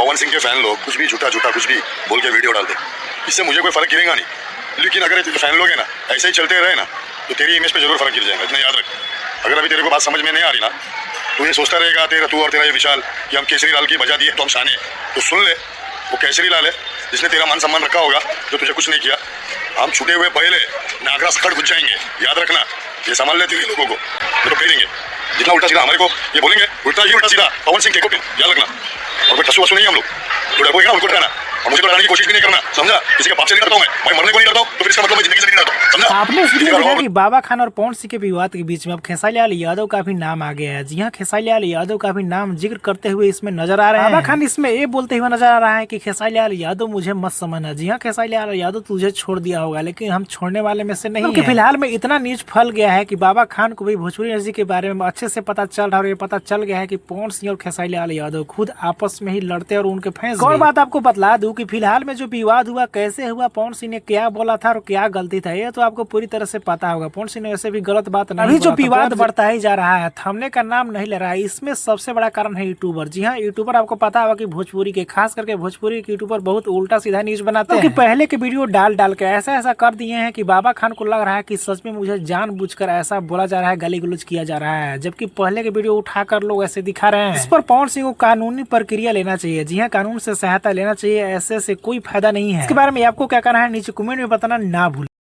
पवन सिंह के फैन लोग कुछ भी झूठा झूठा कुछ भी बोल के वीडियो डालते, इससे मुझे कोई फर्क गिरेगा नहीं। लेकिन अगर तेरे फैन लोग हैं ना ऐसे ही चलते रहे ना तो तेरी इमेज पे जरूर फर्क गिर जाएगा, इतना याद रख। अगर अभी तेरे को बात समझ में नहीं आ रही ना तो ये सोचता रहेगा तेरा तू और तेरा ये विशाल कि हम केसरी लाल की बजा दिए तो हम शाने। तो सुन ले, वो केसरी लाल है जिसने तेरा मान सम्मान रखा होगा, जो तुझे कुछ नहीं किया। हम छूटे हुए पहले नागरा सखड़ घुस जाएंगे, याद रखना। ये संभाल ले तेरे लोगों को, तो भेजेंगे जितना उल्टा सीधा हमारे को ये बोलेंगे, उल्टा ही उल्टा सीधा पवन सिंह के को याद रखना। और कोई टसू वसू नहीं हम लोग, तो डरपोगे ना उनको डराना, और मुझे तो डराने की कोशिश भी नहीं करना, समझा। किसी के बाप से नहीं डरता हूँ मैं मरने को नहीं डरता हूँ, तो फिर इसका मतलब मैं जिंदगी से नहीं डरता हूँ, समझा। आपने इस वीडियो में देखा कि बाबा खान और पवन सिंह के विवाद के बीच में अब खेसारी लाल यादव का भी नाम आ गया है। जी हाँ, खेसारी लाल यादव का भी नाम जिक्र करते हुए इसमें नजर आ रहे हैं। बाबा खान इसमें ये बोलते हुए नजर आ रहा है कि खेसारी लाल यादव मुझे मत समझना। जी हाँ, खेसारी लाल यादव तुझे छोड़ दिया होगा लेकिन हम छोड़ने वाले में से नहीं है। फिलहाल में इतना न्यूज फैल गया है कि बाबा खान को भी भोजपुरी इंडस्ट्री के बारे में अच्छे से पता चल रहा है और ये पता चल गया है कि पवन सिंह और खेसारी लाल यादव खुद आपस में ही लड़ते और उनके फैंस। और बात आपको बतला दूं कि फिलहाल में जो विवाद हुआ, कैसे हुआ, पवन सिंह ने क्या बोला था और क्या गलती था, ये तो आपको पूरी तरह से पता होगा। पवन सिंह ने वैसे भी गलत बात नहीं। अभी जो विवाद बढ़ता ही जा रहा है, थमने का नाम नहीं ले रहा है। इसमें सबसे बड़ा कारण है यूट्यूबर। जी हाँ, यूट्यूबर आपको पता होगा कि भोजपुरी के, खास करके भोजपुरी के यूट्यूबर बहुत उल्टा सीधा न्यूज बनाते हैं। पहले के वीडियो डाल के ऐसा कर दिए हैं कि बाबा खान को लग रहा है कि सच में मुझे जानबूझकर ऐसा बोला जा रहा है, गाली गलौज किया जा रहा है, जबकि पहले के वीडियो उठाकर लोग ऐसे दिखा रहे हैं। इस पर पवन सिंह को कानूनी प्रक्रिया लेना चाहिए। जी हाँ, कानून से सहायता लेना चाहिए, ऐसे से कोई फायदा नहीं है। इसके बारे में आपको क्या कहना है नीचे कमेंट में बताना ना भूलें।